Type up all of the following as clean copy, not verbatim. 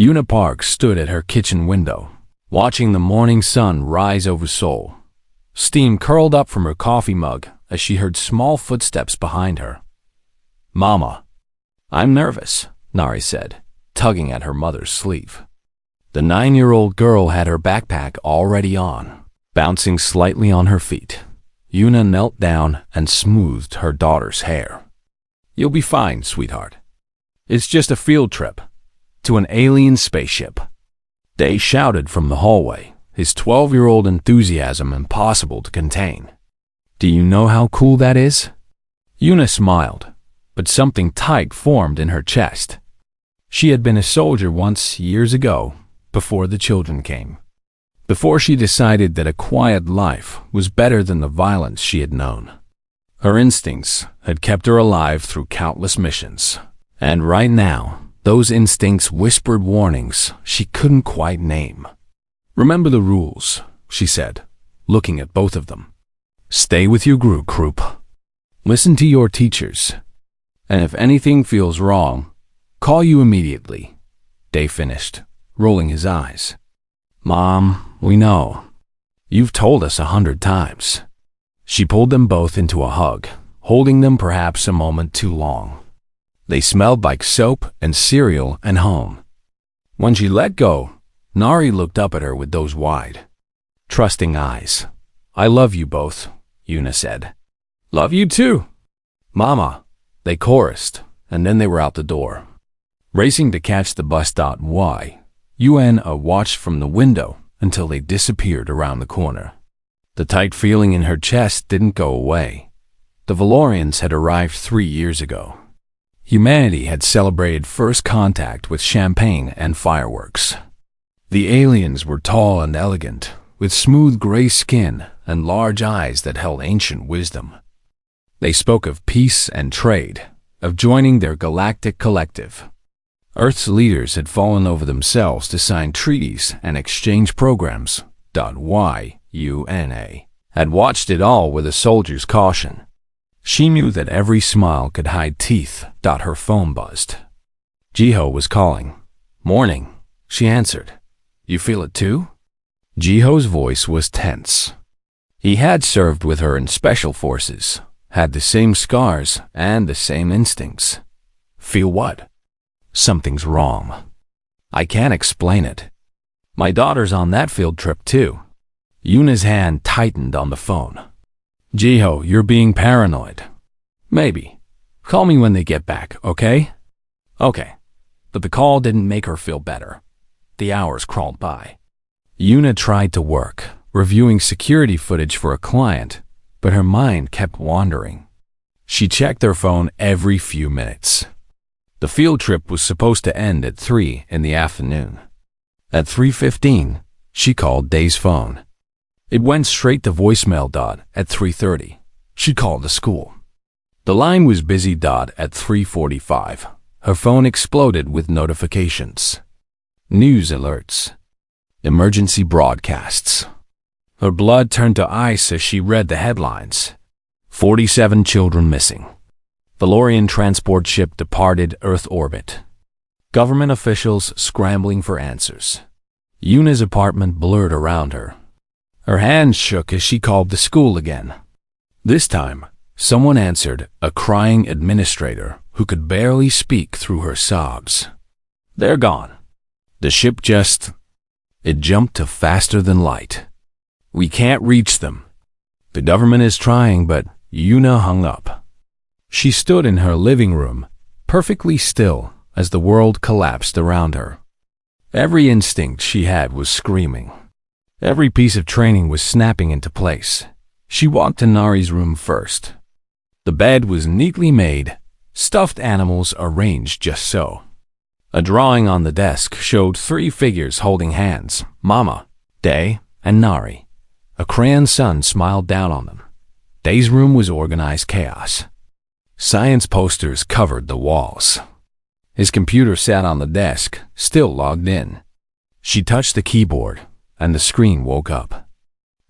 Una Park stood at her kitchen window, watching the morning sun rise over Seoul. Steam curled up from her coffee mug as she heard small footsteps behind her. "Mama." "I'm nervous," Nari said, tugging at her mother's sleeve. The 9-year-old girl had her backpack already on, bouncing slightly on her feet. Una knelt down and smoothed her daughter's hair. "You'll be fine, sweetheart. It's just a field trip to an alien spaceship." Day shouted from the hallway, his 12-year-old enthusiasm impossible to contain. "Do you know how cool that is?" Una smiled, but something tight formed in her chest. She had been a soldier once years ago, before the children came. Before she decided that a quiet life was better than the violence she had known. Her instincts had kept her alive through countless missions, and right now, those instincts whispered warnings she couldn't quite name. "Remember the rules," she said, looking at both of them. "Stay with your group. Listen to your teachers. And if anything feels wrong, call you immediately." Day finished, rolling his eyes. "Mom, we know. You've told us 100 times." She pulled them both into a hug, holding them perhaps a moment too long. They smelled like soap and cereal and home. When she let go, Nari looked up at her with those wide, trusting eyes. "I love you both," Una said. "Love you too, Mama," they chorused, and then they were out the door. Racing to catch the bus. Una watched from the window until they disappeared around the corner. The tight feeling in her chest didn't go away. The Valorians had arrived 3 years ago. Humanity had celebrated first contact with champagne and fireworks. The aliens were tall and elegant, with smooth gray skin and large eyes that held ancient wisdom. They spoke of peace and trade, of joining their galactic collective. Earth's leaders had fallen over themselves to sign treaties and exchange programs. Una had watched it all with a soldier's caution. She knew that every smile could hide teeth. Her phone buzzed. Jiho was calling. "Morning," she answered. "You feel it too?" Jiho's voice was tense. He had served with her in special forces, had the same scars and the same instincts. "Feel what?" "Something's wrong. I can't explain it. My daughter's on that field trip too." Una's hand tightened on the phone. "Jiho, you're being paranoid." "Maybe. Call me when they get back, okay?" "Okay." But the call didn't make her feel better. The hours crawled by. Una tried to work, reviewing security footage for a client, but her mind kept wandering. She checked her phone every few minutes. The field trip was supposed to end at 3 in the afternoon. At 3:15, she called Day's phone. It went straight to voicemail. At 3:30, she called the school. The line was busy. At 3:45, her phone exploded with notifications. News alerts. Emergency broadcasts. Her blood turned to ice as she read the headlines. 47 children missing. Valorian transport ship departed Earth orbit. Government officials scrambling for answers. Una's apartment blurred around her. Her hands shook as she called the school again. This time, someone answered, a crying administrator who could barely speak through her sobs. "They're gone. The ship it jumped to faster than light. We can't reach them. The government is trying, but..." Una hung up. She stood in her living room, perfectly still as the world collapsed around her. Every instinct she had was screaming. Every piece of training was snapping into place. She walked to Nari's room first. The bed was neatly made, stuffed animals arranged just so. A drawing on the desk showed 3 figures holding hands, Mama, Day, and Nari. A crayon sun smiled down on them. Day's room was organized chaos. Science posters covered the walls. His computer sat on the desk, still logged in. She touched the keyboard, and the screen woke up.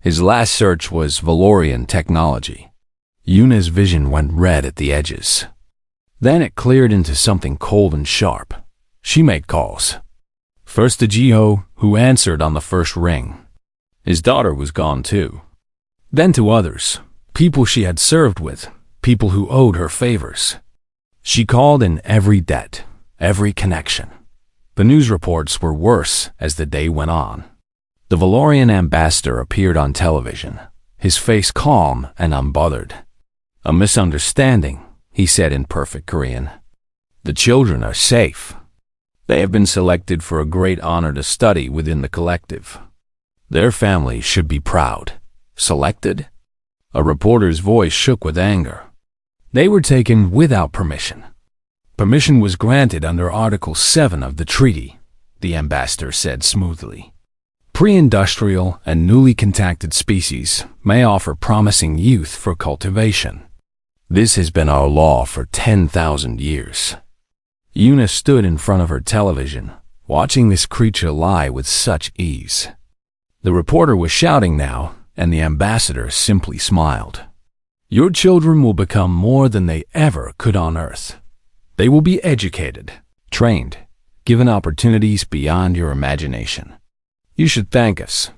His last search was Valorian technology. Una's vision went red at the edges. Then it cleared into something cold and sharp. She made calls. First to Jiho, who answered on the first ring. His daughter was gone too. Then to others, people she had served with, people who owed her favors. She called in every debt, every connection. The news reports were worse as the day went on. The Valorian ambassador appeared on television, his face calm and unbothered. A misunderstanding, he said in perfect Korean. The children are safe. They have been selected for a great honor to study within the collective. Their families should be proud. Selected? A reporter's voice shook with anger. They were taken without permission. Permission was granted under Article 7 of the treaty, the ambassador said smoothly. Pre-industrial and newly contacted species may offer promising youth for cultivation. This has been our law for 10,000 years. Yuna stood in front of her television, watching this creature lie with such ease. The reporter was shouting now, and the ambassador simply smiled. Your children will become more than they ever could on Earth. They will be educated, trained, given opportunities beyond your imagination. You should thank us.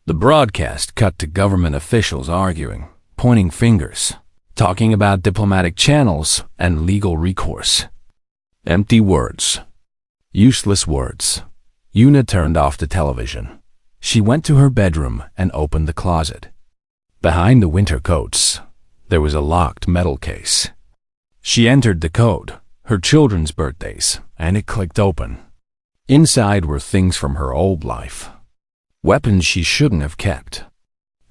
The broadcast cut to government officials arguing, pointing fingers, talking about diplomatic channels and legal recourse. Empty words. Useless words. Yuna turned off the television. She went to her bedroom and opened the closet. Behind the winter coats, there was a locked metal case. She entered the code, her children's birthdays, and it clicked open. Inside were things from her old life. Weapons she shouldn't have kept.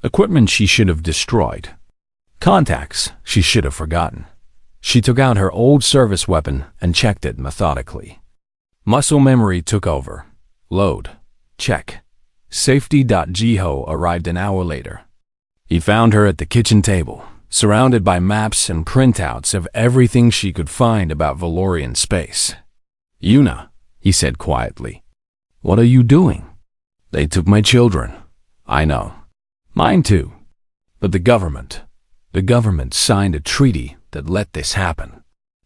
Equipment she should have destroyed. Contacts she should have forgotten. She took out her old service weapon and checked it methodically. Muscle memory took over. Load. Check. Safety.Jiho arrived an hour later. He found her at the kitchen table, surrounded by maps and printouts of everything she could find about Valorian space. Yuna, he said quietly, what are you doing? They took my children. I know. Mine too. But the government signed a treaty that let this happen.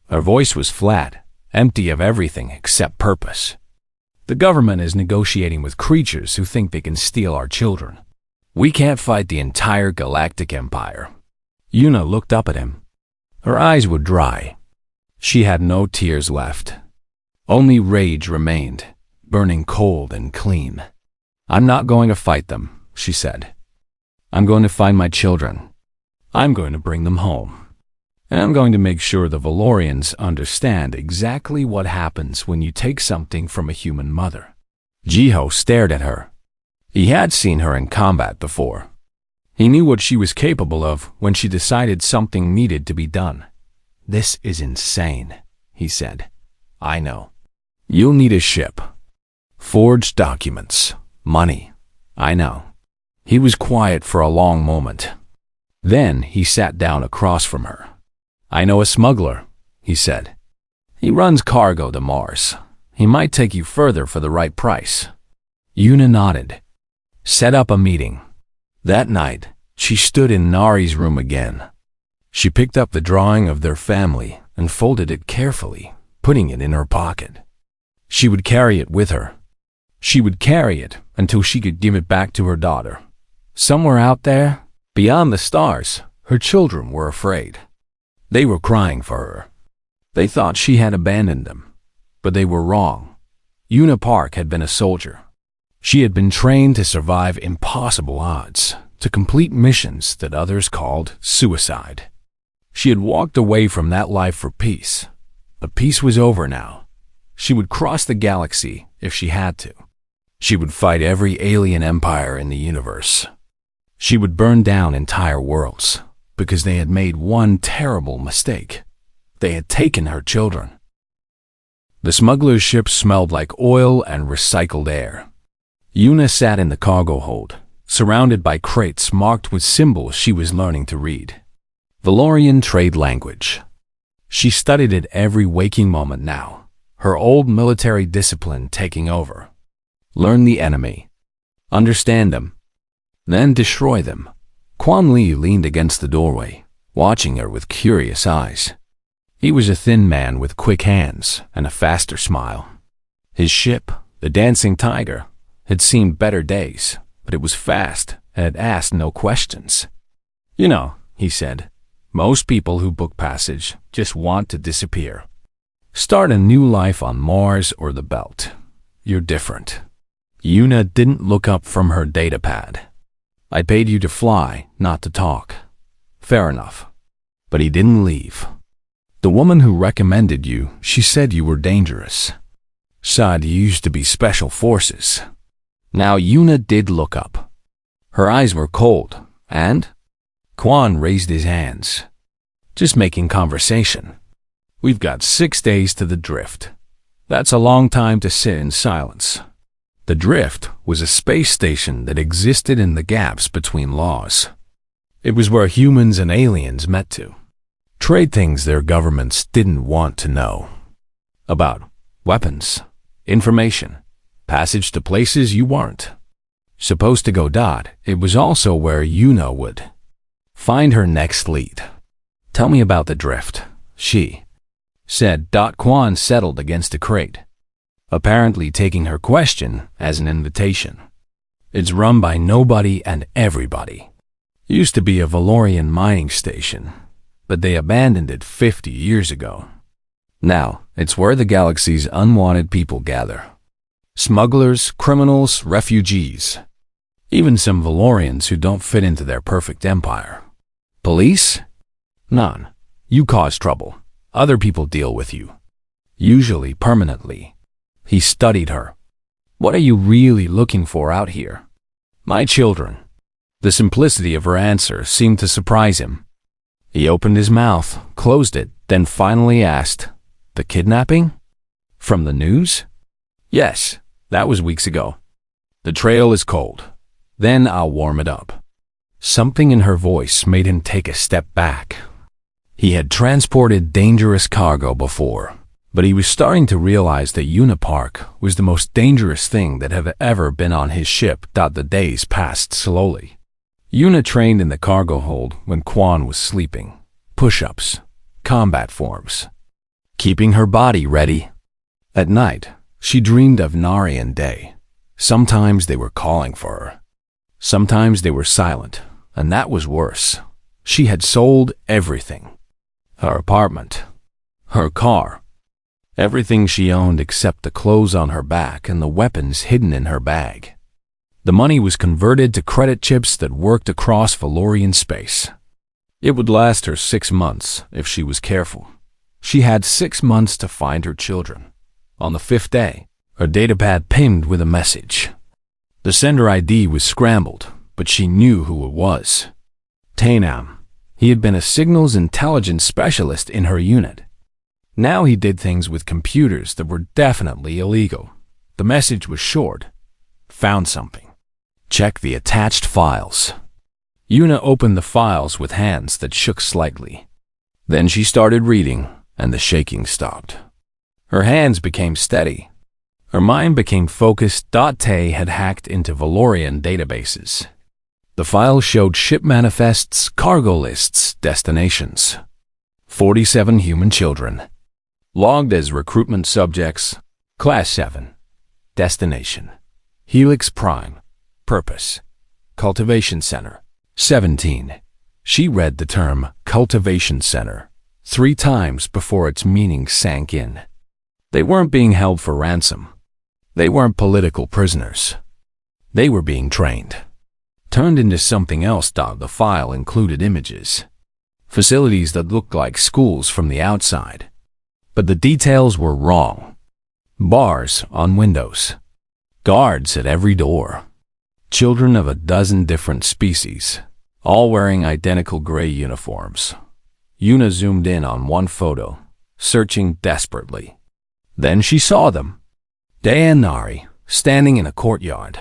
Her voice was flat, empty of everything except purpose. The government is negotiating with creatures who think they can steal our children. We can't fight the entire Galactic Empire. Yuna looked up at him. Her eyes were dry. She had no tears left. Only rage remained, burning cold and clean. I'm not going to fight them, she said. I'm going to find my children. I'm going to bring them home. And I'm going to make sure the Valorians understand exactly what happens when you take something from a human mother. Jiho stared at her. He had seen her in combat before. He knew what she was capable of when she decided something needed to be done. This is insane, he said. I know. You'll need a ship. Forged documents. Money. I know. He was quiet for a long moment. Then he sat down across from her. I know a smuggler, he said. He runs cargo to Mars. He might take you further for the right price. Yuna nodded. Set up a meeting. That night, she stood in Nari's room again. She picked up the drawing of their family and folded it carefully, putting it in her pocket. She would carry it with her. She would carry it until she could give it back to her daughter. Somewhere out there, beyond the stars, her children were afraid. They were crying for her. They thought she had abandoned them, but they were wrong. Yuna Park had been a soldier. She had been trained to survive impossible odds, to complete missions that others called suicide. She had walked away from that life for peace, but peace was over now. She would cross the galaxy if she had to. She would fight every alien empire in the universe. She would burn down entire worlds, because they had made one terrible mistake. They had taken her children. The smuggler's ship smelled like oil and recycled air. Yuna sat in the cargo hold, surrounded by crates marked with symbols she was learning to read. Valorian trade language. She studied it every waking moment now, her old military discipline taking over. Learn the enemy. Understand them. Then destroy them. Quan Li leaned against the doorway, watching her with curious eyes. He was a thin man with quick hands and a faster smile. His ship, the The dancing tiger had seen better days, but it was fast and had asked no questions. "You know," he said, "most people who book passage just want to disappear. Start a new life on Mars or the Belt. You're different." Yuna didn't look up from her datapad. "I paid you to fly, not to talk." "Fair enough." But he didn't leave. "The woman who recommended you, she said you were dangerous. Said you used to be special forces." Now Yuna did look up. Her eyes were cold, and Quan raised his hands. "Just making conversation. We've got 6 days to the drift. That's a long time to sit in silence." The drift was a space station that existed in the gaps between laws. It was where humans and aliens met to trade things their governments didn't want to know about: weapons, information, passage to places you weren't supposed to go. It was also where Yuna would find her next lead. "Tell me about the drift," she said. Quan settled against a crate, apparently taking her question as an invitation. "It's run by nobody and everybody. Used to be a Valorian mining station, but they abandoned it 50 years ago. Now, it's where the galaxy's unwanted people gather. Smugglers, criminals, refugees. Even some Valorians who don't fit into their perfect empire. Police? None. You cause trouble. Other people deal with you. Usually permanently." He studied her. "What are you really looking for out here?" "My children." The simplicity of her answer seemed to surprise him. He opened his mouth, closed it, then finally asked, "The kidnapping? From the news?" "Yes, that was weeks ago. The trail is cold. Then I'll warm it up." Something in her voice made him take a step back. He had transported dangerous cargo before, but he was starting to realize that Yuna Park was the most dangerous thing that had ever been on his ship. The days passed slowly. Yuna trained in the cargo hold when Quan was sleeping. Push-ups, combat forms, keeping her body ready. At night, she dreamed of Narration day. Sometimes they were calling for her. Sometimes they were silent, and that was worse. She had sold everything. Her apartment, her car, everything she owned except the clothes on her back and the weapons hidden in her bag. The money was converted to credit chips that worked across Valorian space. It would last her 6 months if she was careful. She had 6 months to find her children. On the 5th day, her datapad pinged with a message. The sender ID was scrambled, but she knew who it was. Tainam. He had been a signals intelligence specialist in her unit. Now he did things with computers that were definitely illegal. The message was short. Found something. Check the attached files. Yuna opened the files with hands that shook slightly. Then she started reading, and the shaking stopped. Her hands became steady. Her mind became focused. Tay had hacked into Valorian databases. The file showed ship manifests, cargo lists, destinations. 47 human children. Logged as recruitment subjects. Class 7. Destination: Helix Prime. Purpose: Cultivation Center. 17. She read the term Cultivation Center 3 times before its meaning sank in. They weren't being held for ransom. They weren't political prisoners. They were being trained. Turned into something else. The file included images. Facilities that looked like schools from the outside. But the details were wrong. Bars on windows. Guards at every door. Children of a dozen different species, all wearing identical gray uniforms. Yuna zoomed in on one photo, searching desperately. Then she saw them. Day and Nari, standing in a courtyard.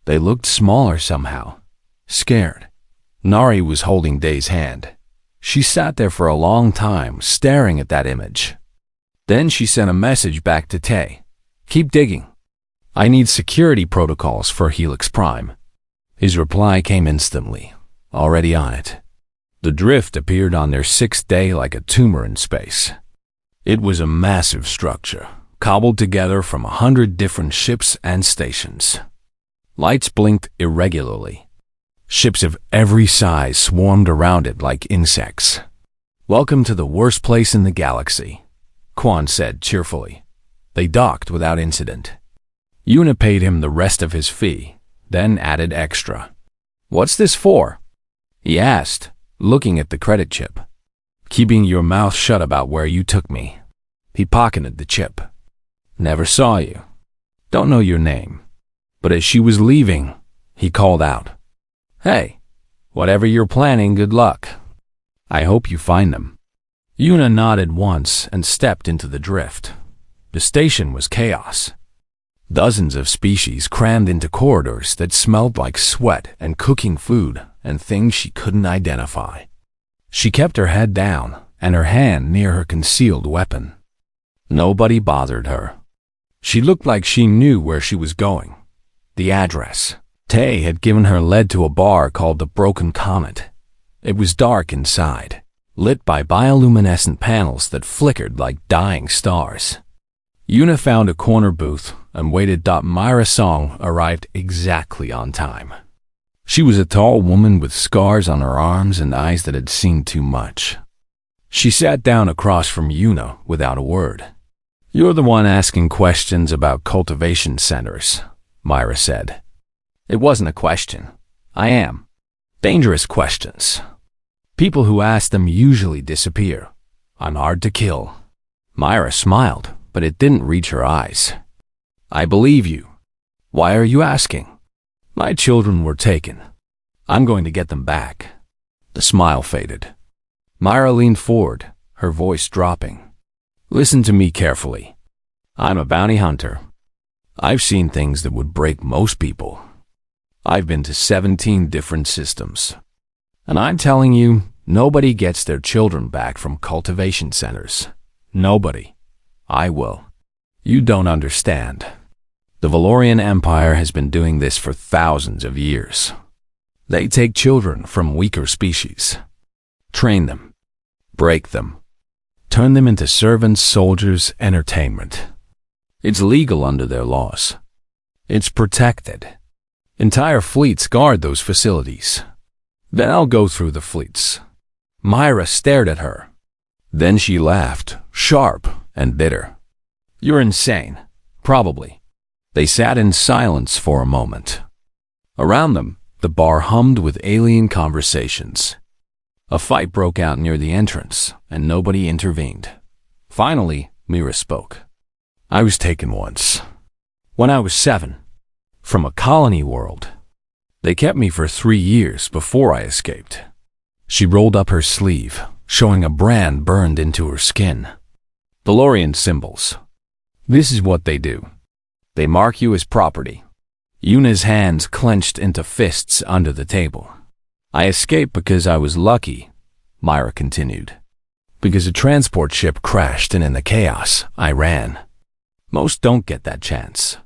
They looked smaller somehow, scared. Nari was holding Day's hand. She sat there for a long time, staring at that image. Then she sent a message back to Tay. "Keep digging. I need security protocols for Helix Prime." His reply came instantly, already on it. The drift appeared on their 6th day like a tumor in space. It was a massive structure, cobbled together from 100 different ships and stations. Lights blinked irregularly. Ships of every size swarmed around it like insects. "Welcome to the worst place in the galaxy," Quan said cheerfully. They docked without incident. Yuna paid him the rest of his fee, then added extra. "What's this for?" he asked, looking at the credit chip. "Keeping your mouth shut about where you took me." He pocketed the chip. "Never saw you. Don't know your name." But as she was leaving, he called out, "Hey, whatever you're planning, good luck. I hope you find them." Yuna nodded once and stepped into the drift. The station was chaos. Dozens of species crammed into corridors that smelled like sweat and cooking food and things she couldn't identify. She kept her head down and her hand near her concealed weapon. Nobody bothered her. She looked like she knew where she was going. The address Tay had given her led to a bar called the Broken Comet. It was dark inside, lit by bioluminescent panels that flickered like dying stars. Yuna found a corner booth and waited. Myra Song arrived exactly on time. She was a tall woman with scars on her arms and eyes that had seen too much. She sat down across from Yuna without a word. "You're the one asking questions about cultivation centers," Myra said. "It wasn't a question. I am. Dangerous questions. People who ask them usually disappear. I'm hard to kill." Myra smiled, but it didn't reach her eyes. "I believe you. Why are you asking?" "My children were taken. I'm going to get them back." The smile faded. Myra leaned forward, her voice dropping. "Listen to me carefully. I'm a bounty hunter. I've seen things that would break most people. I've been to 17 different systems. And I'm telling you, nobody gets their children back from cultivation centers. Nobody. I will. You don't understand. The Valorian Empire has been doing this for thousands of years. They take children from weaker species, train them, break them, turn them into servants, soldiers, entertainment. It's legal under their laws. It's protected. Entire fleets guard those facilities. Then I'll go through the fleets." Myra stared at her. Then she laughed, sharp and bitter. "You're insane. Probably." They sat in silence for a moment. Around them, the bar hummed with alien conversations. A fight broke out near the entrance, and nobody intervened. Finally, Mira spoke. "I was taken once. When I was 7. From a colony world. They kept me for 3 years before I escaped." She rolled up her sleeve, showing a brand burned into her skin. "Valorian symbols. This is what they do. They mark you as property." Yuna's hands clenched into fists under the table. "I escaped because I was lucky," Myra continued. "Because a transport ship crashed and in the chaos, I ran. Most don't get that chance.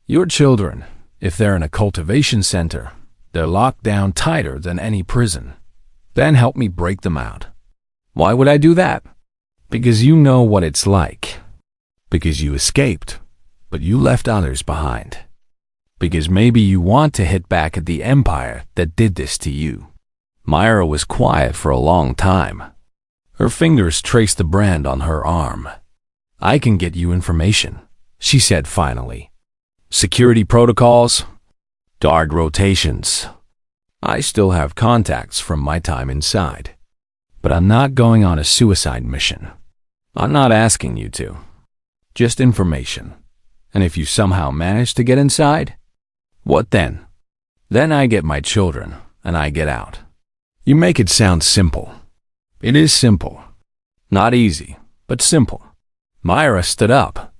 Your children, if they're in a cultivation center, they're locked down tighter than any prison. Then help me break them out." "Why would I do that?" "Because you know what it's like. Because you escaped, but you left others behind. Because maybe you want to hit back at the empire that did this to you." Myra was quiet for a long time. Her fingers traced the brand on her arm. "I can get you information," she said finally. "Security protocols, guard rotations. I still have contacts from my time inside. But I'm not going on a suicide mission. I'm not asking you to. Just information. And if you somehow manage to get inside, what then? Then I get my children, and I get out." You make it sound simple. It is simple. Not easy, but simple. Myra stood up.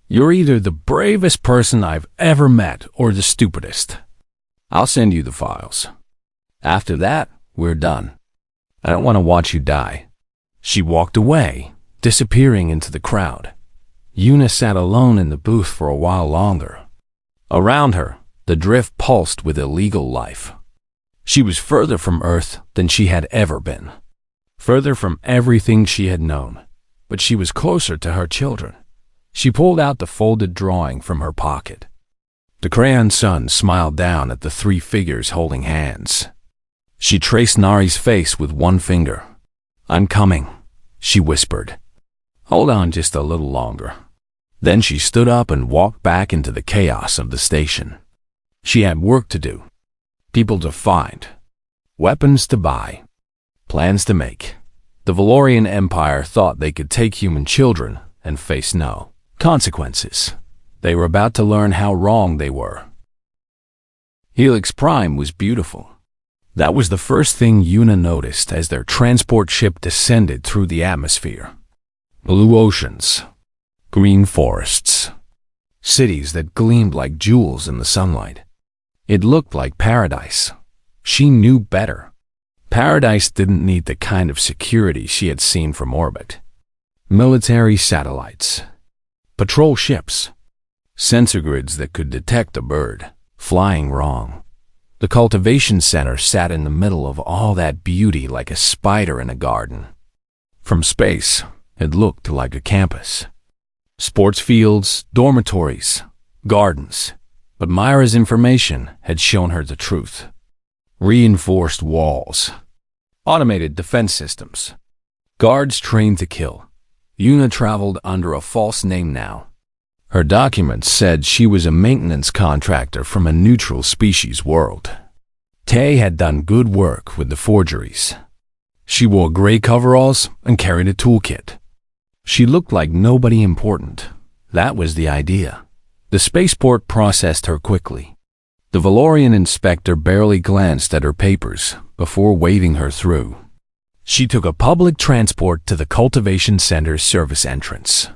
"You're either the bravest person I've ever met or the stupidest. I'll send you the files. After that, we're done. I don't want to watch you die." She walked away, disappearing into the crowd. Yuna sat alone in the booth for a while longer. Around her, the drift pulsed with illegal life. She was further from Earth than she had ever been. Further from everything she had known. But she was closer to her children. She pulled out the folded drawing from her pocket. The crayon sun smiled down at the three figures holding hands. She traced Nari's face with one finger. "I'm coming," she whispered. "Hold on just a little longer." Then she stood up and walked back into the chaos of the station. She had work to do, people to find, weapons to buy, plans to make. The Valorian Empire thought they could take human children and face no consequences. They were about to learn how wrong they were. Helix Prime was beautiful. That was the first thing Una noticed as their transport ship descended through the atmosphere. Blue oceans, green forests, cities that gleamed like jewels in the sunlight. It looked like paradise. She knew better. Paradise didn't need the kind of security she had seen from orbit. Military satellites, patrol ships, sensor grids that could detect a bird flying wrong. The cultivation center sat in the middle of all that beauty like a spider in a garden. From space, it looked like a campus. Sports fields, dormitories, gardens. But Myra's information had shown her the truth. Reinforced walls, automated defense systems, guards trained to kill. Una traveled under a false name now. Her documents said she was a maintenance contractor from a neutral species world. Tay had done good work with the forgeries. She wore gray coveralls and carried a toolkit. She looked like nobody important. That was the idea. The spaceport processed her quickly. The Valorian inspector barely glanced at her papers before waving her through. She took a public transport to the cultivation center's service entrance.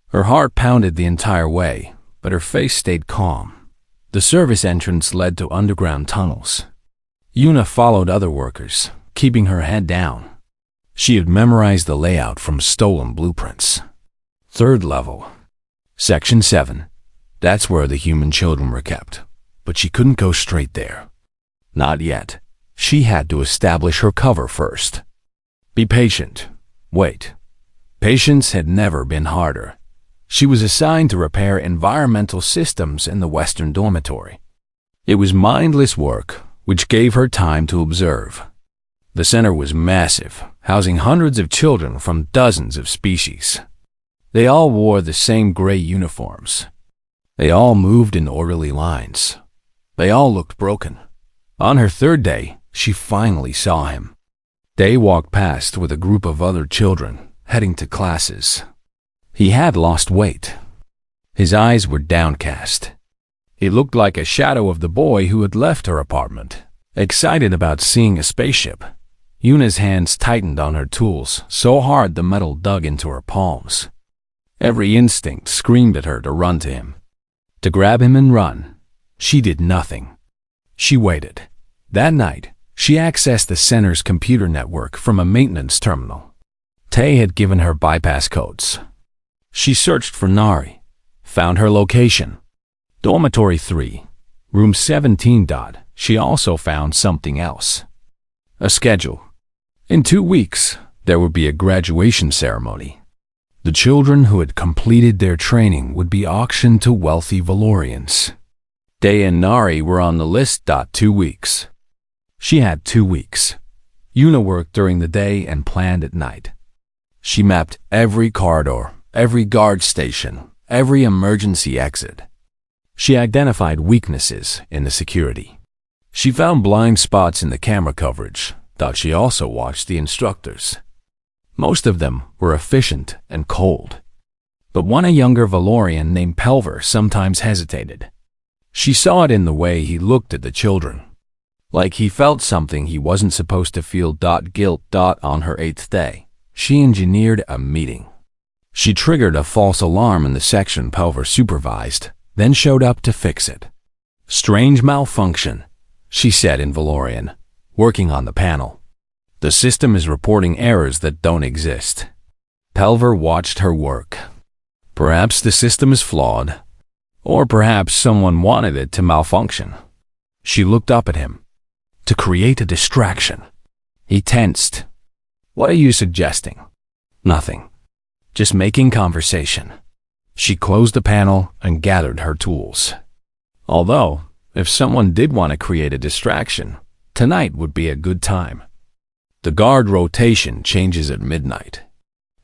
Her heart pounded the entire way, but her face stayed calm. The service entrance led to underground tunnels. Una followed other workers, keeping her head down. She had memorized the layout from stolen blueprints. Third level. Section 7. That's where the human children were kept. But she couldn't go straight there. Not yet. She had to establish her cover first. Be patient. Wait. Patience had never been harder. She was assigned to repair environmental systems in the Western dormitory. It was mindless work, which gave her time to observe. The center was massive, housing hundreds of children from dozens of species. They all wore the same gray uniforms. They all moved in orderly lines. They all looked broken. On her third day, she finally saw him. Day walked past with a group of other children, heading to classes. He had lost weight. His eyes were downcast. He looked like a shadow of the boy who had left her apartment, excited about seeing a spaceship. Una's hands tightened on her tools so hard the metal dug into her palms. Every instinct screamed at her to run to him. To grab him and run. She did nothing. She waited. That night, she accessed the center's computer network from a maintenance terminal. Tay had given her bypass codes. She searched for Nari, found her location. Dormitory 3, room 17. She also found something else. A schedule. In 2 weeks, there would be a graduation ceremony. The children who had completed their training would be auctioned to wealthy Valorians. Day and Nari were on the list. 2 weeks. She had 2 weeks. Una worked during the day and planned at night. She mapped every corridor, every guard station, every emergency exit. She identified weaknesses in the security. She found blind spots in the camera coverage. She also watched the instructors. Most of them were efficient and cold. But one, a younger Valorian named Pelver, sometimes hesitated. She saw it in the way he looked at the children. Like he felt something he wasn't supposed to feel. Guilt. On her 8th day, she engineered a meeting. She triggered a false alarm in the section Pelver supervised, then showed up to fix it. Strange malfunction, she said in Valorian, working on the panel. The system is reporting errors that don't exist. Pelver watched her work. Perhaps the system is flawed, or perhaps someone wanted it to malfunction. She looked up at him. To create a distraction. He tensed. What are you suggesting? Nothing. Just making conversation. She closed the panel and gathered her tools. Although, if someone did want to create a distraction, tonight would be a good time. The guard rotation changes at midnight.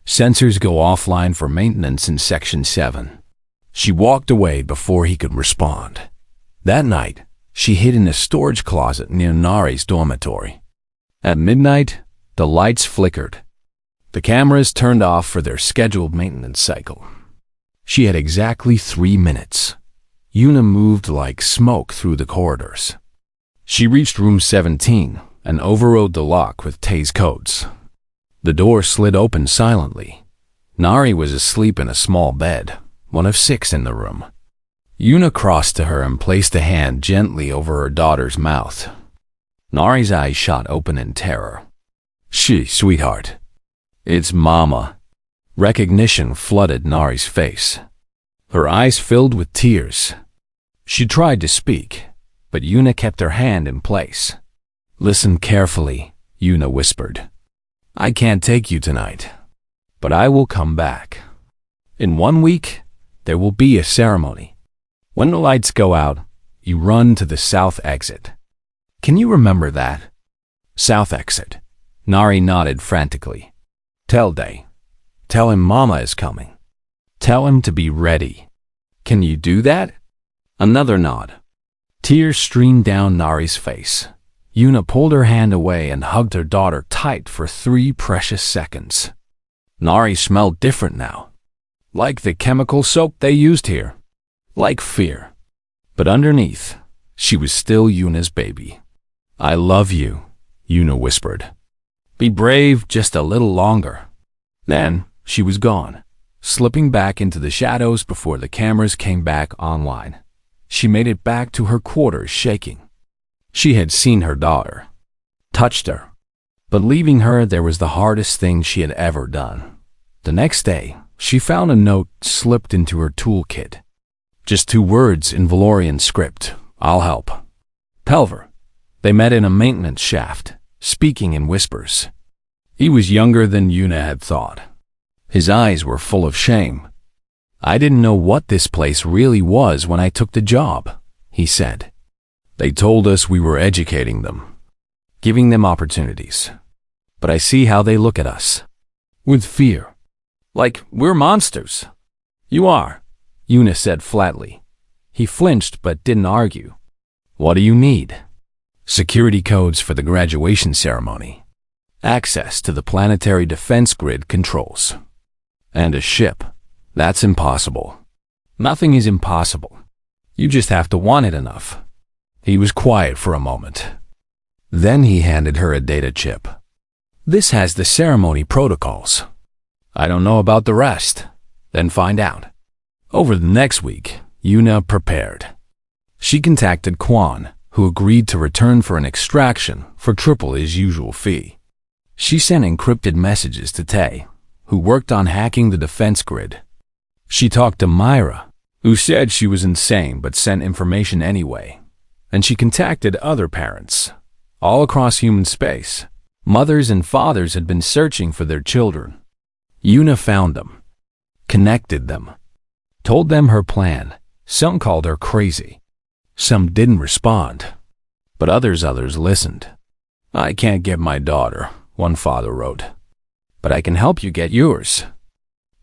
Sensors go offline for maintenance in Section 7. She walked away before he could respond. That night, she hid in a storage closet near Nari's dormitory. At midnight, the lights flickered. The cameras turned off for their scheduled maintenance cycle. She had exactly 3 minutes. Yuna moved like smoke through the corridors. She reached room 17 and overrode the lock with Tay's codes. The door slid open silently. Nari was asleep in a small bed, one of 6 in the room. Yuna crossed to her and placed a hand gently over her daughter's mouth. Nari's eyes shot open in terror. Sweetheart. It's Mama. Recognition flooded Nari's face. Her eyes filled with tears. She tried to speak, but Yuna kept her hand in place. Listen carefully, Yuna whispered. I can't take you tonight, but I will come back. In 1 week, there will be a ceremony. When the lights go out, you run to the south exit. Can you remember that? South exit. Nari nodded frantically. Tell Day. Tell him Mama is coming. Tell him to be ready. Can you do that? Another nod. Tears streamed down Nari's face. Yuna pulled her hand away and hugged her daughter tight for 3 precious seconds. Nari smelled different now. Like the chemical soap they used here. Like fear. But underneath, she was still Yuna's baby. I love you, Yuna whispered. Be brave just a little longer. Then, she was gone, slipping back into the shadows before the cameras came back online. She made it back to her quarters shaking. She had seen her daughter, touched her, but leaving her there was the hardest thing she had ever done. The next day, she found a note slipped into her toolkit. Just 2 words in Valorian script, I'll help. Pelver. They met in a maintenance shaft, speaking in whispers. He was younger than Yuna had thought. His eyes were full of shame. I didn't know what this place really was when I took the job, he said. They told us we were educating them, giving them opportunities. But I see how they look at us. With fear. Like we're monsters. You are, Yuna said flatly. He flinched but didn't argue. What do you need? Security codes for the graduation ceremony. Access to the planetary defense grid controls. And a ship. That's impossible. Nothing is impossible. You just have to want it enough. He was quiet for a moment. Then he handed her a data chip. This has the ceremony protocols. I don't know about the rest. Then find out. Over the next week, Yuna prepared. She contacted Quan, who agreed to return for an extraction for triple his usual fee. She sent encrypted messages to Tay, who worked on hacking the defense grid. She talked to Myra, who said she was insane but sent information anyway. And she contacted other parents, all across human space. Mothers and fathers had been searching for their children. Yuna found them, connected them, told them her plan. Some called her crazy. Some didn't respond, but others listened. I can't get my daughter, one father wrote, but I can help you get yours.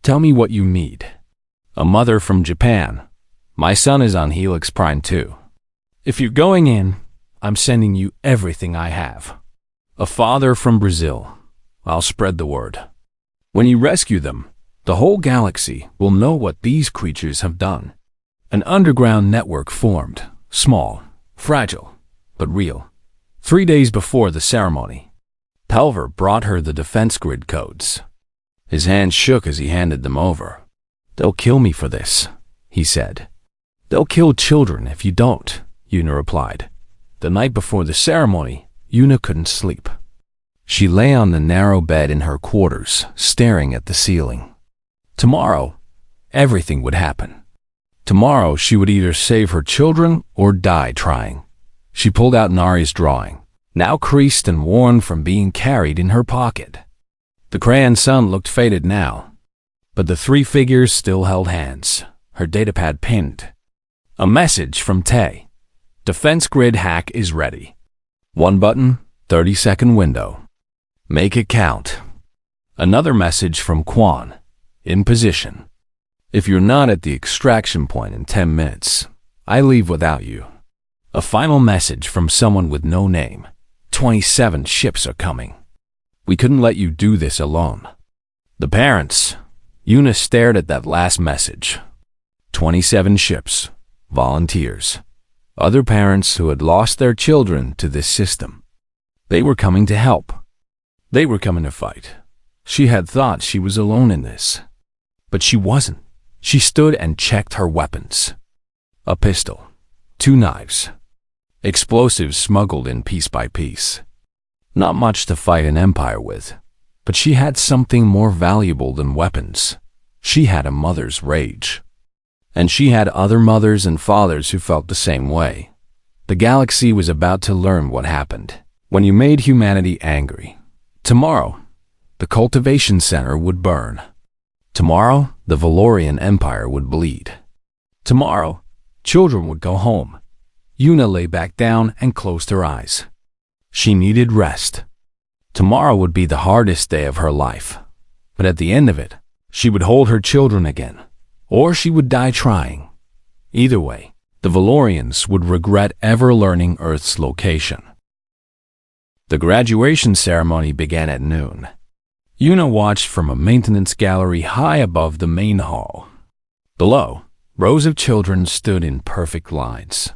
Tell me what you need. A mother from Japan. My son is on Helix Prime 2. If you're going in, I'm sending you everything I have. A father from Brazil. I'll spread the word. When you rescue them, the whole galaxy will know what these creatures have done. An underground network formed, small, fragile, but real. 3 days before the ceremony, Pelver brought her the defense grid codes. His hand shook as he handed them over. They'll kill me for this, he said. They'll kill children if you don't, Yuna replied. The night before the ceremony, Yuna couldn't sleep. She lay on the narrow bed in her quarters, staring at the ceiling. Tomorrow, everything would happen. Tomorrow, she would either save her children or die trying. She pulled out Nari's drawing, now creased and worn from being carried in her pocket. The crayon sun looked faded now. But the three figures still held hands, her datapad pinned. A message from Tay. Defense grid hack is ready. One button, 30-second window. Make it count. Another message from Quan. In position. If you're not at the extraction point in 10 minutes, I leave without you. A final message from someone with no name. 27 ships are coming. We couldn't let you do this alone. The parents. Yuna stared at that last message. 27 ships. Volunteers. Other parents who had lost their children to this system. They were coming to help. They were coming to fight. She had thought she was alone in this. But she wasn't. She stood and checked her weapons. A pistol. 2 knives. Explosives smuggled in piece by piece. Not much to fight an empire with, but she had something more valuable than weapons. She had a mother's rage. And she had other mothers and fathers who felt the same way. The galaxy was about to learn what happened when you made humanity angry. Tomorrow, the cultivation center would burn. Tomorrow, the Valorian Empire would bleed. Tomorrow, children would go home. Yuna lay back down and closed her eyes. She needed rest. Tomorrow would be the hardest day of her life. But at the end of it, she would hold her children again. Or she would die trying. Either way, the Valorians would regret ever learning Earth's location. The graduation ceremony began at noon. Yuna watched from a maintenance gallery high above the main hall. Below, rows of children stood in perfect lines.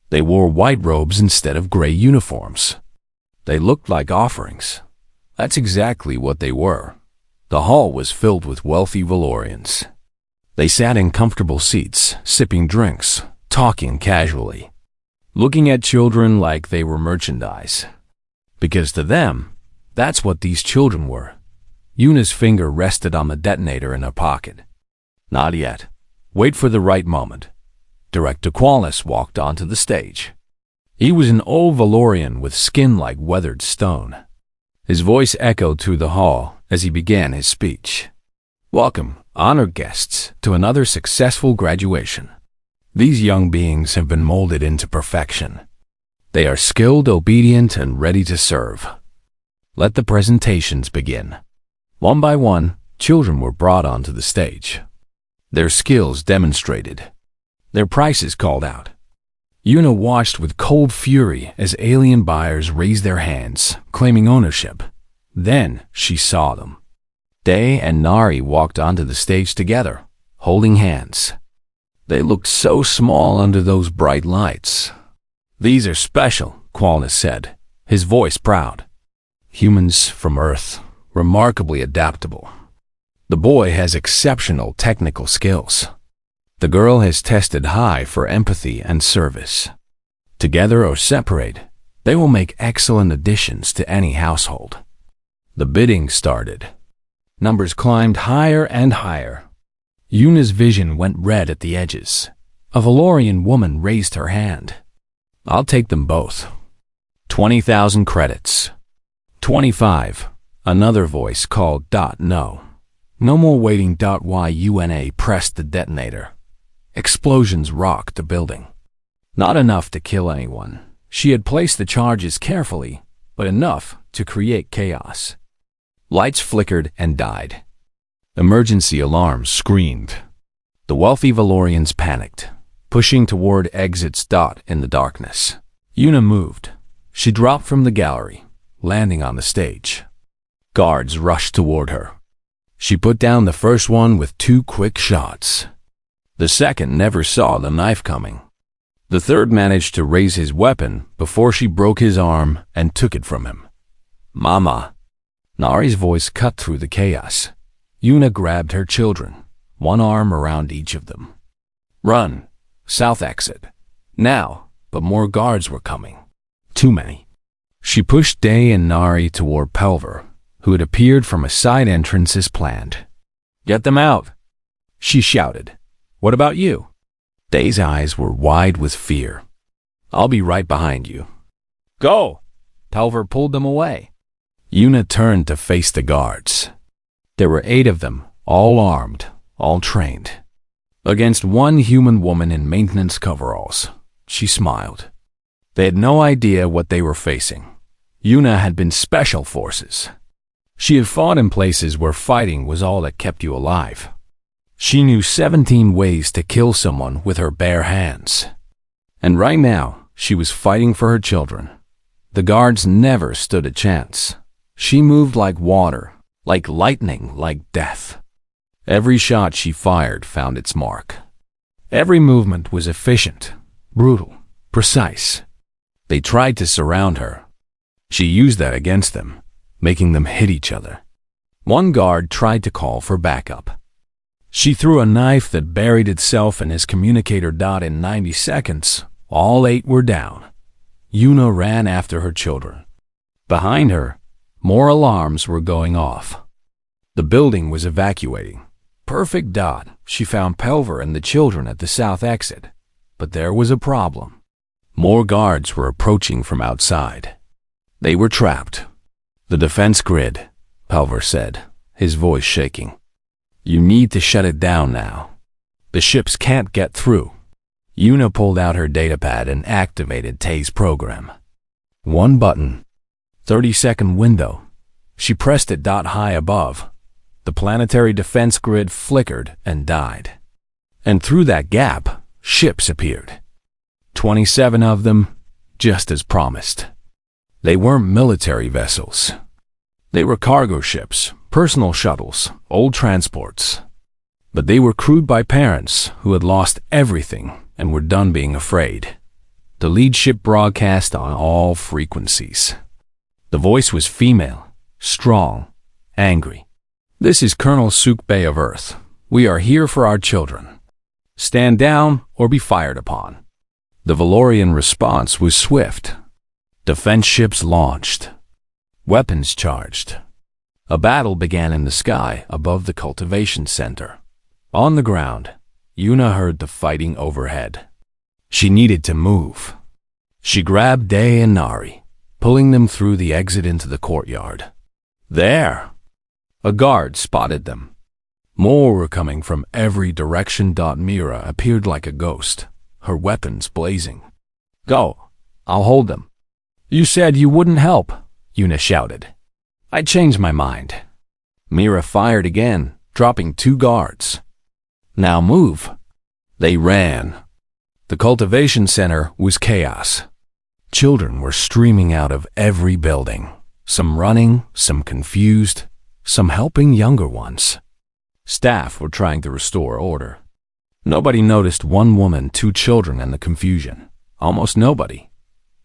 They wore white robes instead of gray uniforms. They looked like offerings. That's exactly what they were. The hall was filled with wealthy Valorians. They sat in comfortable seats, sipping drinks, talking casually, looking at children like they were merchandise. Because to them, that's what these children were. Yuna's finger rested on the detonator in her pocket. Not yet. Wait for the right moment. Director Qualis walked onto the stage. He was an old Valorian with skin like weathered stone. His voice echoed through the hall as he began his speech. Welcome, honored guests, to another successful graduation. These young beings have been molded into perfection. They are skilled, obedient, and ready to serve. Let the presentations begin. One by one, children were brought onto the stage. Their skills demonstrated. Their prices called out. Yuna watched with cold fury as alien buyers raised their hands, claiming ownership. Then she saw them. Day and Nari walked onto the stage together, holding hands. They looked so small under those bright lights. These are special, Qualness said, his voice proud. Humans from Earth, remarkably adaptable. The boy has exceptional technical skills. The girl has tested high for empathy and service. Together or separate, they will make excellent additions to any household. The bidding started. Numbers climbed higher and higher. Yuna's vision went red at the edges. A Valorian woman raised her hand. I'll take them both. 20,000 credits. 25. Another voice called. No. No more waiting. Yuna pressed the detonator. Explosions rocked the building. Not enough to kill anyone. She had placed the charges carefully, but enough to create chaos. Lights flickered and died. Emergency alarms screamed. The wealthy Valorians panicked, pushing toward exits. In the darkness, Yuna moved. She dropped from the gallery, landing on the stage. Guards rushed toward her. She put down the first one with 2 quick shots. The second never saw the knife coming. The third managed to raise his weapon before she broke his arm and took it from him. Mama. Nari's voice cut through the chaos. Yuna grabbed her children, one arm around each of them. Run. South exit. Now, but more guards were coming. Too many. She pushed Day and Nari toward Pelver, who had appeared from a side entrance as planned. Get them out, she shouted. What about you? Day's eyes were wide with fear. I'll be right behind you. Go! Pelver pulled them away. Yuna turned to face the guards. There were 8 of them, all armed, all trained. Against one human woman in maintenance coveralls, she smiled. They had no idea what they were facing. Yuna had been special forces. She had fought in places where fighting was all that kept you alive. She knew 17 ways to kill someone with her bare hands. And right now, she was fighting for her children. The guards never stood a chance. She moved like water, like lightning, like death. Every shot she fired found its mark. Every movement was efficient, brutal, precise. They tried to surround her. She used that against them, making them hit each other. One guard tried to call for backup. She threw a knife that buried itself in his communicator dot in 90 seconds. All 8 were down. Yuna ran after her children. Behind her, more alarms were going off. The building was evacuating. Perfect dot. She found Pelver and the children at the south exit. But there was a problem. More guards were approaching from outside. They were trapped. The defense grid, Pelver said, his voice shaking. You need to shut it down now. The ships can't get through. Yuna pulled out her datapad and activated Tay's program. One button. 30-second window. She pressed it high above. The planetary defense grid flickered and died. And through that gap, ships appeared. 27 of them, just as promised. They weren't military vessels. They were cargo ships, personal shuttles, old transports. But they were crewed by parents who had lost everything and were done being afraid. The lead ship broadcast on all frequencies. The voice was female, strong, angry. This is Colonel Suk Bay of Earth. We are here for our children. Stand down or be fired upon. The Valorian response was swift. Defense ships launched. Weapons charged. A battle began in the sky above the cultivation center. On the ground, Yuna heard the fighting overhead. She needed to move. She grabbed Day and Nari, pulling them through the exit into the courtyard. There! A guard spotted them. More were coming from every direction. Mira appeared like a ghost, her weapons blazing. Go! I'll hold them. You said you wouldn't help, Yuna shouted. I changed my mind. Mira fired again, dropping 2 guards. Now move. They ran. The cultivation center was chaos. Children were streaming out of every building, some running, some confused, some helping younger ones. Staff were trying to restore order. Nobody noticed 1 woman, 2 children, and the confusion. Almost nobody.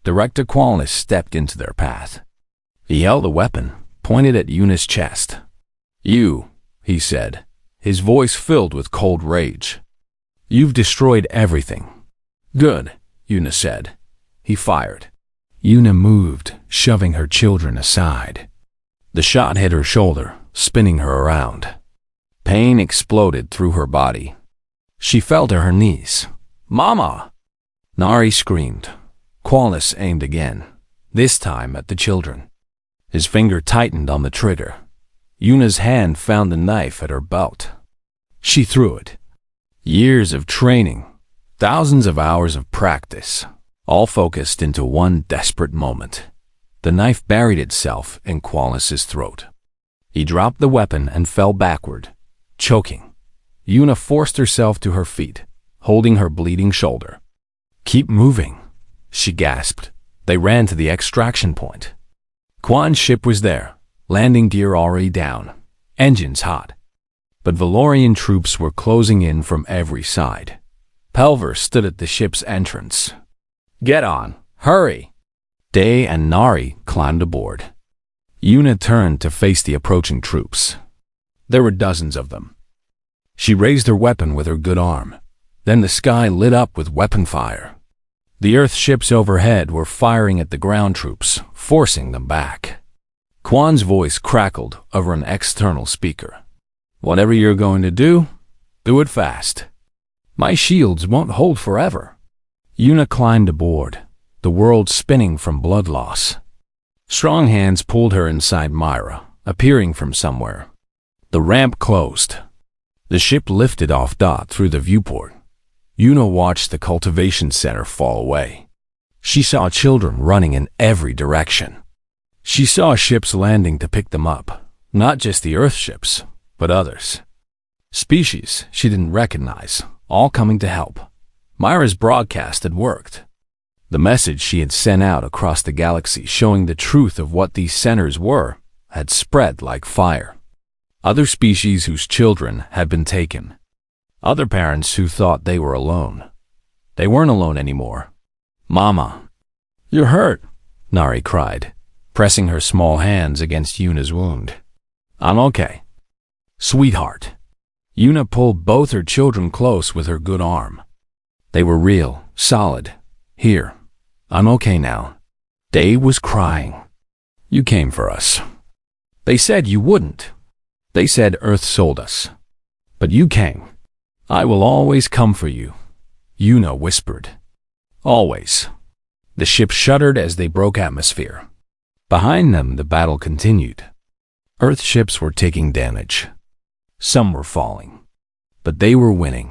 Director Qualness stepped into their path. He held a weapon, pointed at Yuna's chest. You, he said, his voice filled with cold rage. You've destroyed everything. Good, Yuna said. He fired. Yuna moved, shoving her children aside. The shot hit her shoulder, spinning her around. Pain exploded through her body. She fell to her knees. Mama! Nari screamed. Qualness aimed again, this time at the children. His finger tightened on the trigger. Yuna's hand found the knife at her belt. She threw it. Years of training, thousands of hours of practice, all focused into one desperate moment. The knife buried itself in Qualness's throat. He dropped the weapon and fell backward, choking. Yuna forced herself to her feet, holding her bleeding shoulder. Keep moving, she gasped. They ran to the extraction point. Quan's ship was there, landing gear already down, engines hot. But Valorian troops were closing in from every side. Pelver stood at the ship's entrance. Get on, hurry! Day and Nari climbed aboard. Yuna turned to face the approaching troops. There were dozens of them. She raised her weapon with her good arm. Then the sky lit up with weapon fire. The Earth ships overhead were firing at the ground troops, forcing them back. Quan's voice crackled over an external speaker. Whatever you're going to do it fast. My shields won't hold forever. Yuna climbed aboard, the world spinning from blood loss. Strong hands pulled her inside Myra, appearing from somewhere. The ramp closed. The ship lifted off through the viewport. Yuna watched the cultivation center fall away. She saw children running in every direction. She saw ships landing to pick them up, not just the Earth ships, but others. Species she didn't recognize, all coming to help. Myra's broadcast had worked. The message she had sent out across the galaxy showing the truth of what these centers were had spread like fire. Other species whose children had been taken. Other parents who thought they were alone. They weren't alone anymore. "Mama, you're hurt," Nari cried, pressing her small hands against Yuna's wound. "I'm okay, sweetheart." Yuna pulled both her children close with her good arm. They were real, solid. "Here, I'm okay now." Dave was crying. "You came for us. They said you wouldn't. They said Earth sold us. But you came. I will always come for you," Yuna whispered. "Always." The ship shuddered as they broke atmosphere. Behind them, the battle continued. Earth ships were taking damage. Some were falling. But they were winning.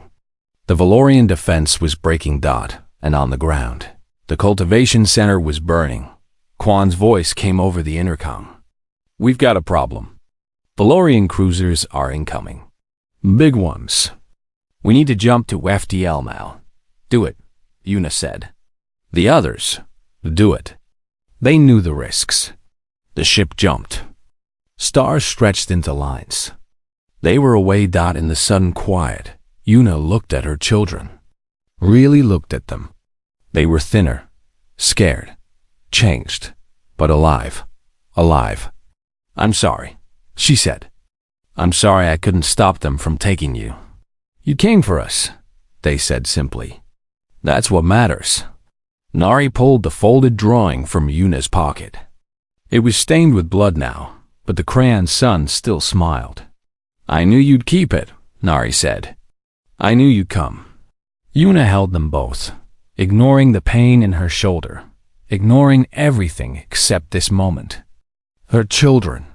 The Valorian defense was breaking and on the ground. The cultivation center was burning. Quan's voice came over the intercom. "We've got a problem. Valorian cruisers are incoming. Big ones. We need to jump to FTL now." "Do it," Yuna said. The others, "Do it." They knew the risks. The ship jumped. Stars stretched into lines. They were away. In the sudden quiet, Yuna looked at her children. Really looked at them. They were thinner, scared, changed, but alive. Alive. "I'm sorry," she said. "I'm sorry I couldn't stop them from taking you." "You came for us," they said simply. "That's what matters." Nari pulled the folded drawing from Yuna's pocket. It was stained with blood now, but the crayon sun still smiled. "I knew you'd keep it," Nari said. "I knew you'd come." Yuna held them both, ignoring the pain in her shoulder, ignoring everything except this moment. Her children.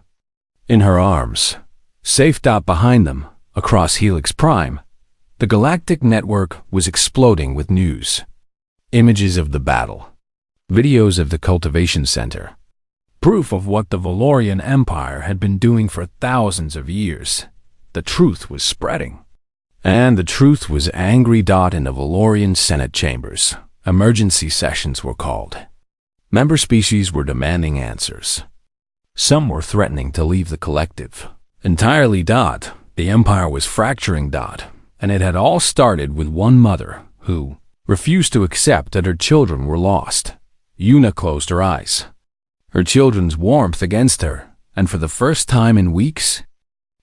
In her arms, safe. Behind them, across Helix Prime, the galactic network was exploding with news. Images of the battle. Videos of the cultivation center. Proof of what the Valorian Empire had been doing for thousands of years. The truth was spreading. And the truth was angry. In the Valorian Senate chambers, emergency sessions were called. Member species were demanding answers. Some were threatening to leave the collective. Entirely. The Empire was fracturing. And it had all started with one mother who refused to accept that her children were lost. Yuna closed her eyes. Her children's warmth against her, and for the first time in weeks,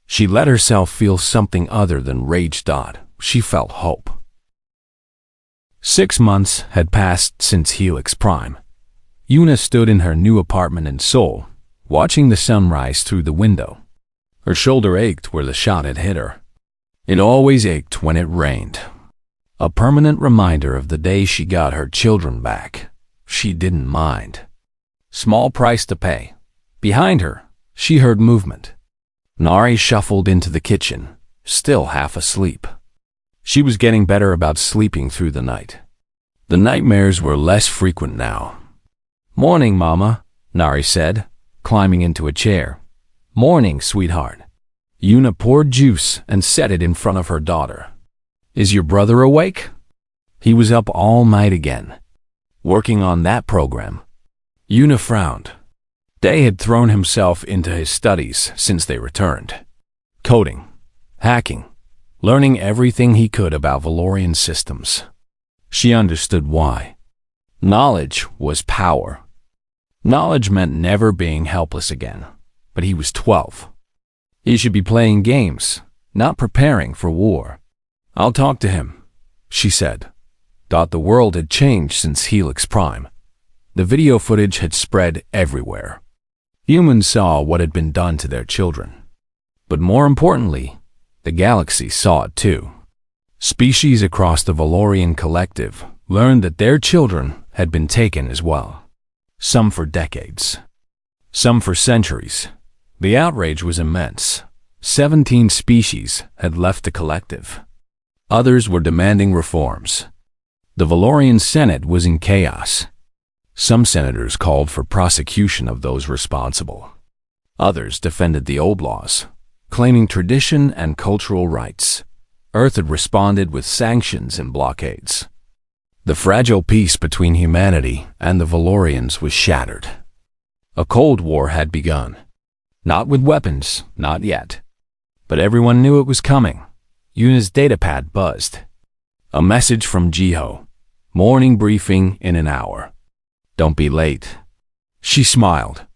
she let herself feel something other than rage. She felt hope. 6 months had passed since Helix Prime. Yuna stood in her new apartment in Seoul, watching the sunrise through the window. Her shoulder ached where the shot had hit her. It always ached when it rained. A permanent reminder of the day she got her children back. She didn't mind. Small price to pay. Behind her, she heard movement. Nari shuffled into the kitchen, still half asleep. She was getting better about sleeping through the night. The nightmares were less frequent now. "Morning, Mama," Nari said, climbing into a chair. "Morning, sweetheart." Yuna poured juice and set it in front of her daughter. "Is your brother awake?" He was up all night again, working on that program. Yuna frowned. Day had thrown himself into his studies since they returned. Coding, hacking, learning everything he could about Valorian systems. She understood why. Knowledge was power. Knowledge meant never being helpless again, but he was 12. He should be playing games, not preparing for war. "I'll talk to him," she said. The world had changed since Helix Prime. The video footage had spread everywhere. Humans saw what had been done to their children. But more importantly, the galaxy saw it too. Species across the Valorian collective learned that their children had been taken as well. Some for decades. Some for centuries. The outrage was immense. 17 species had left the collective. Others were demanding reforms. The Valorian Senate was in chaos. Some senators called for prosecution of those responsible. Others defended the old laws, claiming tradition and cultural rights. Earth had responded with sanctions and blockades. The fragile peace between humanity and the Valorians was shattered. A Cold War had begun. Not with weapons, not yet. But everyone knew it was coming. Yuna's datapad buzzed. A message from Jiho. Morning briefing in an hour. Don't be late. She smiled.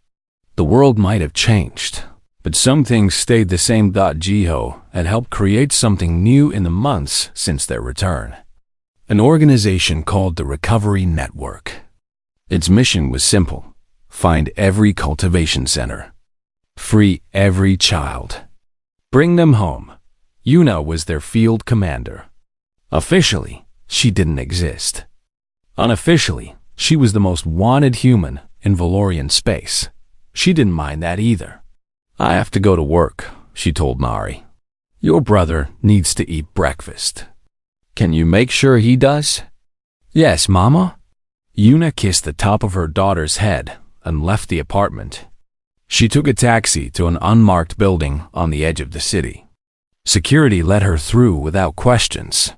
The world might have changed, but some things stayed the same. Jiho had helped create something new in the months since their return. An organization called the Recovery Network. Its mission was simple: find every cultivation center. Free every child. Bring them home. Yuna was their field commander. Officially, she didn't exist. Unofficially, she was the most wanted human in Valorian space. She didn't mind that either. I have to go to work, she told Nari. Your brother needs to eat breakfast. Can you make sure he does? Yes, Mama. Yuna kissed the top of her daughter's head and left the apartment. She took a taxi to an unmarked building on the edge of the city. Security let her through without questions.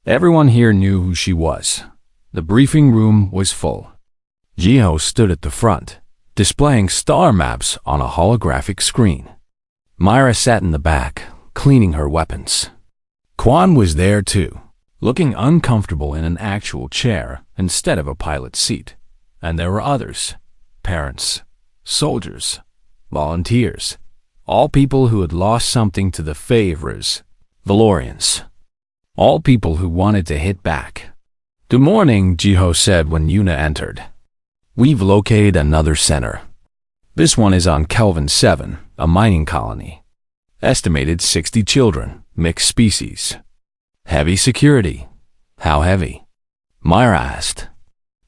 Everyone here knew who she was. The briefing room was full. Jiho stood at the front, displaying star maps on a holographic screen. Myra sat in the back, cleaning her weapons. Quan was there too, looking uncomfortable in an actual chair instead of a pilot's seat. And there were others: parents, soldiers, volunteers, all people who had lost something to the favors, Valorians. All people who wanted to hit back. Good morning, Jiho said when Yuna entered. We've located another center. This one is on Kelvin 7, a mining colony. Estimated 60 children, mixed species. Heavy security. How heavy? Myra asked.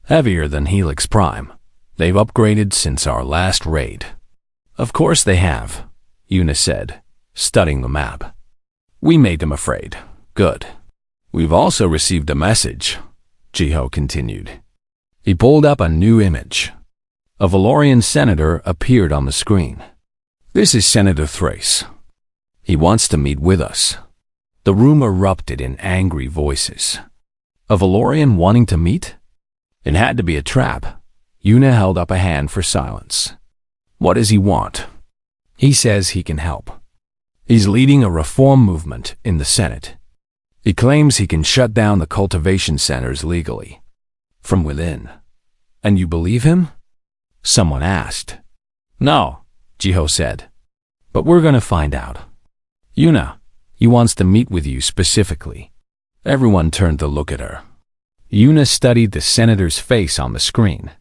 Heavier than Helix Prime. They've upgraded since our last raid. Of course they have, Yuna said, studying the map. We made them afraid. Good. We've also received a message, Jiho continued. He pulled up a new image. A Valorian senator appeared on the screen. This is Senator Thrace. He wants to meet with us. The room erupted in angry voices. A Valorian wanting to meet? It had to be a trap. Yuna held up a hand for silence. What does he want? He says he can help. He's leading a reform movement in the Senate. He claims he can shut down the cultivation centers legally. From within. And you believe him? Someone asked. No, Jiho said. But we're going to find out. Yuna, he wants to meet with you specifically. Everyone turned to look at her. Yuna studied the senator's face on the screen.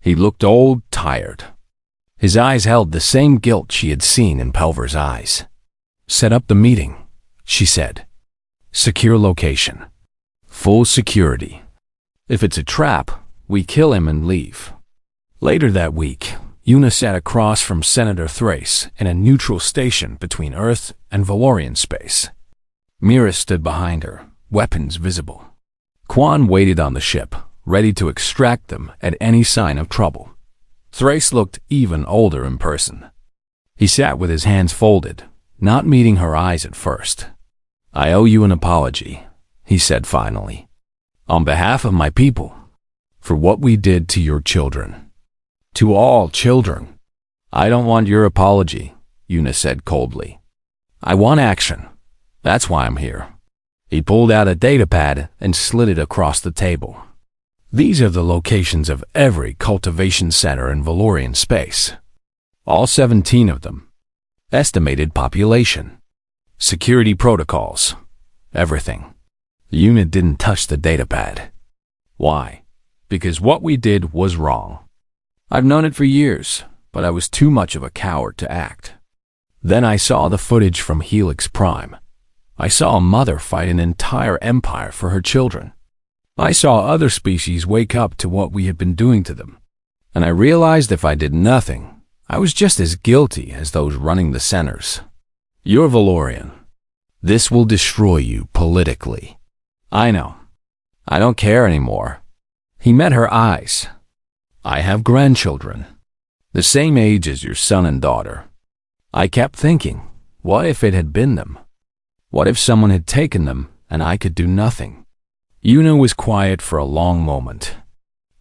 He looked old, tired. His eyes held the same guilt she had seen in Pelver's eyes. Set up the meeting, she said. Secure location. Full security. If it's a trap, we kill him and leave. Later that week, Yuna sat across from Senator Thrace in a neutral station between Earth and Valorian space. Mira stood behind her, weapons visible. Quan waited on the ship, ready to extract them at any sign of trouble. Thrace looked even older in person. He sat with his hands folded, not meeting her eyes at first. I owe you an apology, he said finally. On behalf of my people, for what we did to your children. To all children. I don't want your apology, Yuna said coldly. I want action. That's why I'm here. He pulled out a datapad and slid it across the table. These are the locations of every cultivation center in Valorian space. All 17 of them. Estimated population. Security protocols. Everything. The unit didn't touch the datapad. Why? Because what we did was wrong. I've known it for years, but I was too much of a coward to act. Then I saw the footage from Helix Prime. I saw a mother fight an entire empire for her children. I saw other species wake up to what we had been doing to them. And I realized if I did nothing, I was just as guilty as those running the centers. You're Valorian. This will destroy you politically. I know. I don't care anymore. He met her eyes. I have grandchildren, the same age as your son and daughter. I kept thinking, what if it had been them? What if someone had taken them and I could do nothing? Yuna was quiet for a long moment.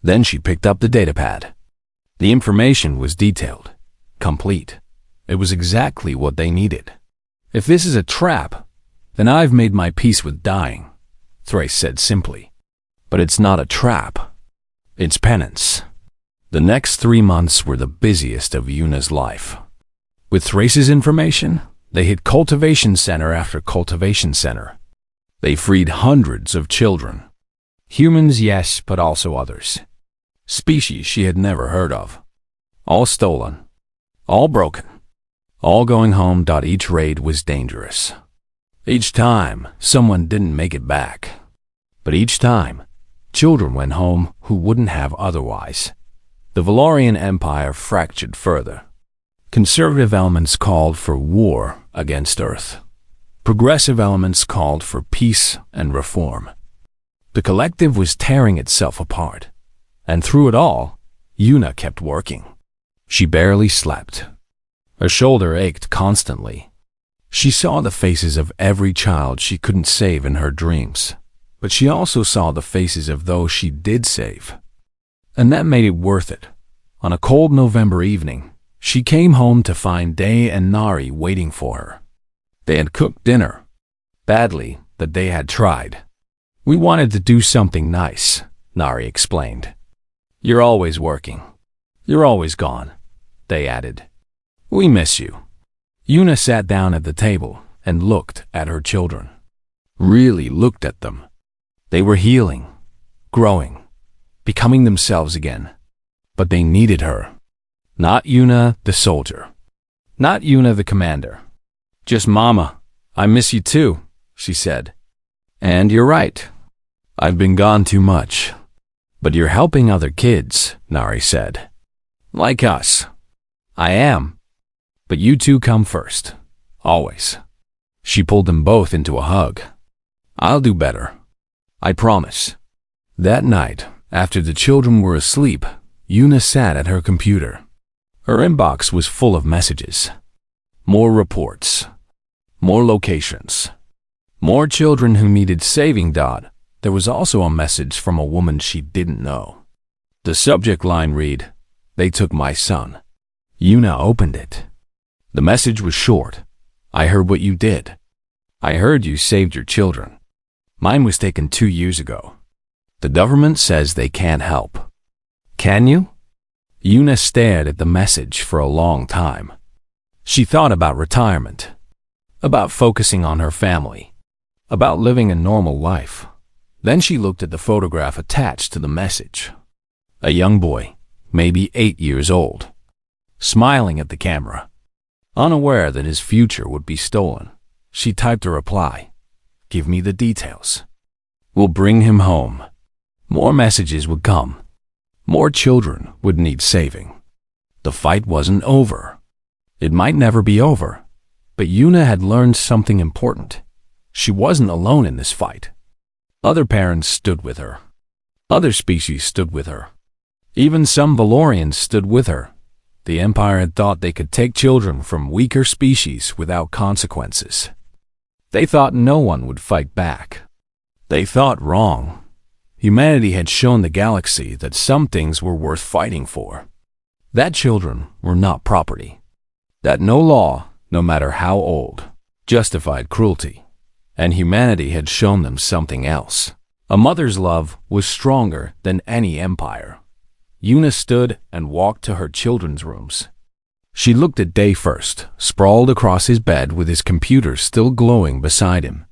Then she picked up the datapad. The information was detailed, complete. It was exactly what they needed. If this is a trap, then I've made my peace with dying, Thrace said simply. But it's not a trap. It's penance. The next 3 months were the busiest of Yuna's life. With Thrace's information, they hit cultivation center after cultivation center. They freed hundreds of children. Humans, yes, but also others. Species she had never heard of. All stolen. All broken. All going home. Each raid was dangerous. Each time, someone didn't make it back. But each time, children went home who wouldn't have otherwise. The Valorian Empire fractured further. Conservative elements called for war against Earth. Progressive elements called for peace and reform. The collective was tearing itself apart. And through it all, Yuna kept working. She barely slept. Her shoulder ached constantly. She saw the faces of every child she couldn't save in her dreams, but she also saw the faces of those she did save. And that made it worth it. On a cold November evening, she came home to find Day and Nari waiting for her. They had cooked dinner. Badly, that they had tried. We wanted to do something nice, Nari explained. You're always working. You're always gone, they added. We miss you. Yuna sat down at the table and looked at her children. Really looked at them. They were healing, growing, becoming themselves again. But they needed her. Not Yuna, the soldier. Not Yuna, the commander. Just Mama, I miss you too, she said. And you're right. I've been gone too much. But you're helping other kids, Nari said. Like us. I am. But you two come first. Always. She pulled them both into a hug. I'll do better. I promise. That night, after the children were asleep, Yuna sat at her computer. Her inbox was full of messages. More reports. More locations. More children who needed saving. There was also a message from a woman she didn't know. The subject line read, "They took my son." Yuna opened it. The message was short. I heard what you did. I heard you saved your children. Mine was taken 2 years ago. The government says they can't help. Can you? Yuna stared at the message for a long time. She thought about retirement, about focusing on her family, about living a normal life. Then she looked at the photograph attached to the message. A young boy, maybe 8 years old, smiling at the camera. Unaware that his future would be stolen, she typed a reply. Give me the details. We'll bring him home. More messages would come. More children would need saving. The fight wasn't over. It might never be over. But Yuna had learned something important. She wasn't alone in this fight. Other parents stood with her. Other species stood with her. Even some Valorians stood with her. The Empire had thought they could take children from weaker species without consequences. They thought no one would fight back. They thought wrong. Humanity had shown the galaxy that some things were worth fighting for. That children were not property. That no law, no matter how old, justified cruelty. And humanity had shown them something else. A mother's love was stronger than any empire. Yuna stood and walked to her children's rooms. She looked at Day first, sprawled across his bed with his computer still glowing beside him.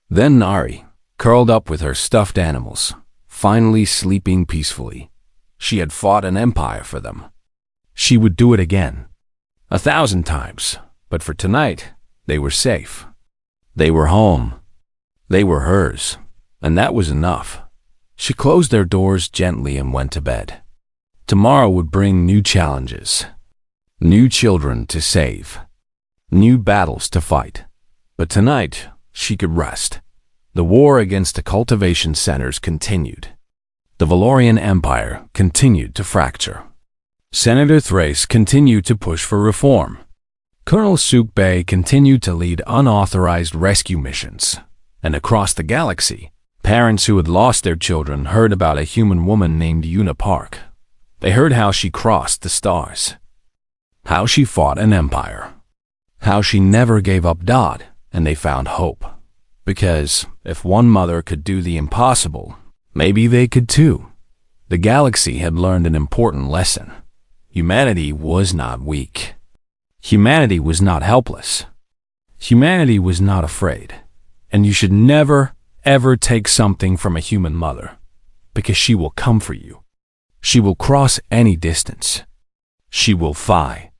Then Nari, curled up with her stuffed animals, finally sleeping peacefully. She had fought an empire for them. She would do it again. 1,000 times. But for tonight, they were safe. They were home. They were hers. And that was enough. She closed their doors gently and went to bed. Tomorrow would bring new challenges. New children to save. new battles to fight. But tonight, she could rest. The war against the cultivation centers continued. The Valorian Empire continued to fracture. Senator Thrace continued to push for reform. Colonel Suk Bay continued to lead unauthorized rescue missions. And across the galaxy, parents who had lost their children heard about a human woman named Una Park. They heard how she crossed the stars, how she fought an empire, how she never gave up Dodd, and they found hope. Because if one mother could do the impossible, maybe they could too. The galaxy had learned an important lesson. Humanity was not weak. Humanity was not helpless. Humanity was not afraid. And you should never, ever take something from a human mother, because she will come for you. She will cross any distance. She will fight.